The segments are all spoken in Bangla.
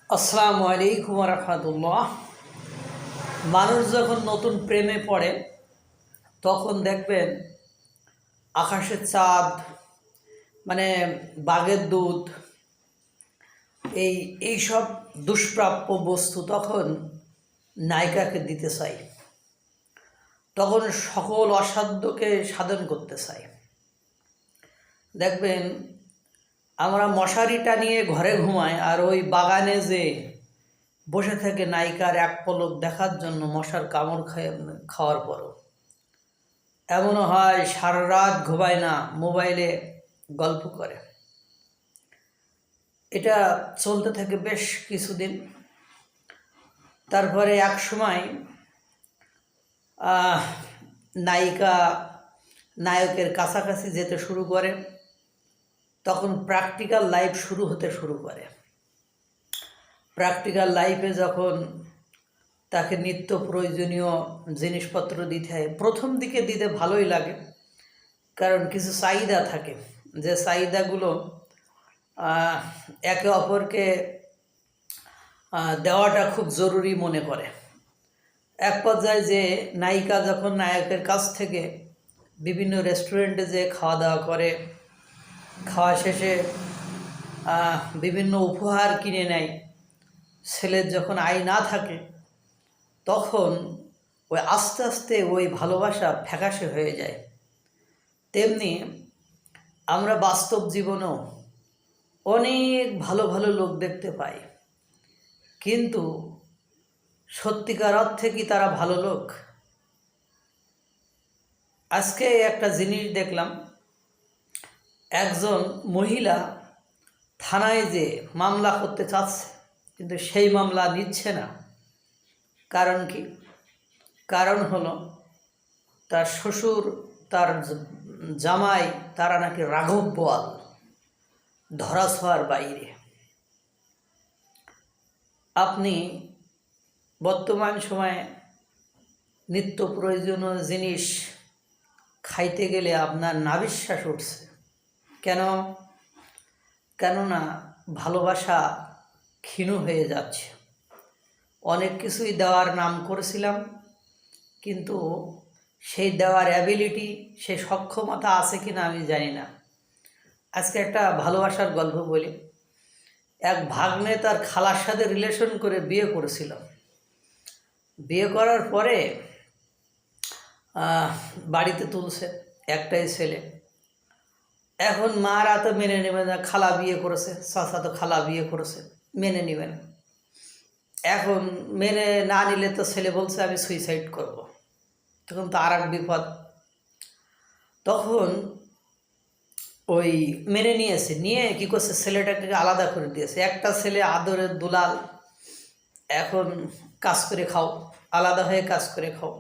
আসসালামু আলাইকুম রহমতুল্লাহ। মানুষ যখন নতুন প্রেমে পড়ে তখন দেখবেন আকাশের চাঁদ মানে বাঘের দুধ এইসব দুষ্প্রাপ্য বস্তু তখন নায়িকাকে দিতে চাই, তখন সকল অসাধ্যকে সাধন করতে চাই। দেখবেন আমরা মশারি টানিয়ে ঘরে ঘুমাই, আর ওই বাগানে যে বসে থেকে নায়িকার এক পলক দেখার জন্য মশার কামড় খাওয়ার পরও এমনও হয় সারা রাত ঘুমায় না, মোবাইলে গল্প করে। এটা চলতে থাকে বেশ কিছুদিন। তারপরে এক সময় নায়িকা নায়কের কাছাকাছি যেতে শুরু করে, তখন প্র্যাকটিক্যাল লাইফ শুরু করে। প্র্যাকটিক্যাল লাইফে যখন তাকে নিত্য প্রয়োজনীয় জিনিসপত্র দিতে হয়, প্রথম দিকে দিতে ভালোই লাগে, কারণ কিছু চাহিদা থাকে, যে চাহিদাগুলো একে অপরকে দেওয়াটা খুব জরুরি মনে করে। এক পর্যায়ে যে নায়িকা যখন নায়কের কাছ থেকে বিভিন্ন রেস্টুরেন্টে যে খাওয়া দাওয়া করে, খাওয়া শেষে বিভিন্ন উপহার কিনে নেয়, ছেলের যখন আয় না থাকে তখন ওই আস্তে আস্তে ওই ভালোবাসা ফ্যাকাশে হয়ে যায়। তেমনি আমরা বাস্তব জীবনেও অনেক ভালো ভালো লোক দেখতে পাই, কিন্তু সত্যিকার অর্থে কি তারা ভালো লোক? আজকে একটা জিনিস দেখলাম, একজন মহিলা থানায় যে মামলা করতে চাচ্ছে, কিন্তু সেই মামলা নিচ্ছে না। কারণ কি? কারণ হলো তার শ্বশুর, তার জামাই, তারা নাকি রাঘব বোয়াল, ধরাছোঁয়ার বাইরে। আপনি বর্তমান সময়ে নিত্য প্রয়োজনীয় জিনিস খাইতে গেলে আপনার নাভিশ্বাস উঠছে কেন? কেননা ভালোবাসা ক্ষীণ হয়ে যাচ্ছে। অনেক কিছুই দেওয়ার নাম করেছিলাম, কিন্তু সেই দেওয়ার অ্যাবিলিটি, সেই সক্ষমতা আছে কিনা আমি জানি না। আজকে একটা ভালোবাসার গল্প বলি। এক ভাগ্নে তার খালার সাথে রিলেশন করে বিয়ে করেছিল। বিয়ে করার পরে বাড়িতে তুলছে, একটাই ছেলে। এখন মারা তো মেনে নেবে না, খালা বিয়ে করেছে, চাচা তো খালা বিয়ে করেছে, মেনে নেবে না। এখন মেনে না নিলে তো ছেলে বলছে আমি সুইসাইড করব, তখন তো আর এক বিপদ। তখন ওই মেনে নিয়েছে, নিয়ে কী করছে, ছেলেটাকে আলাদা করে দিয়েছে। একটা ছেলে আদরের দুলাল, এখন কাজ করে খাও, আলাদা হয়ে কাজ করে খাও।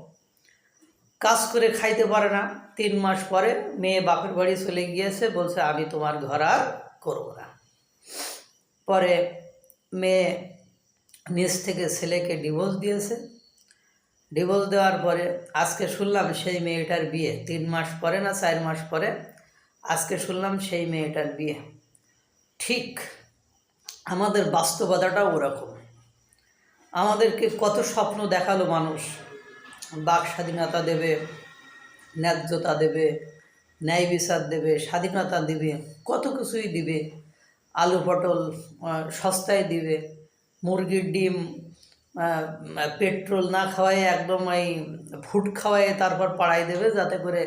কাজ করে খাইতে পারে না। 3 মাস পরে মেয়ে বাপের বাড়ি চলে গিয়েছে, বলছে আমি তোমার ঘর আর করবো না। পরে মেয়ে নিজ থেকে ছেলেকে ডিভোর্স দিয়েছে। ডিভোর্স দেওয়ার পরে আজকে শুনলাম সেই মেয়েটার বিয়ে 3 মাস পরে না 4 মাস পরে আজকে শুনলাম সেই মেয়েটার বিয়ে। ঠিক আমাদের বাস্তবতাটাও ওরকম। আমাদেরকে কত স্বপ্ন দেখালো মানুষ, বাক স্বাধীনতা দেবে, ন্যায্যতা দেবে, ন্যায় বিচার দেবে, স্বাধীনতা দিবে, কত কিছুই দিবে, আলু পটল সস্তায় দিবে, মুরগির ডিম পেট্রোল না খাওয়ায় একদম এই ফুড খাওয়ায় তারপর পাড়ায় দেবে, যাতে করে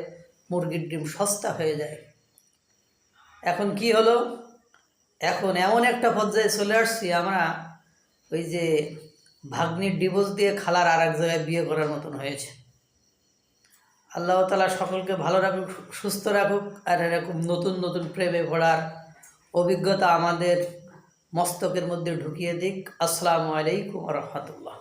মুরগির ডিম সস্তা হয়ে যায়। এখন কি হলো? এখন এমন একটা পর্যায়ে চলে আসছি আমরা, ওই যে ভাগ্নির ডিভোর্স দিয়ে খালার আর এক জায়গায় বিয়ে করার মতন হয়েছে। আল্লাহ তাআলা সকলকে ভালো রাখুক, সুস্থ রাখুক, আর এরকম নতুন নতুন প্রেমে পড়ার অভিজ্ঞতা আমাদের মস্তকের মধ্যে ঢুকিয়ে দিক। আসসালামু আলাইকুম রহমতুল্লাহ।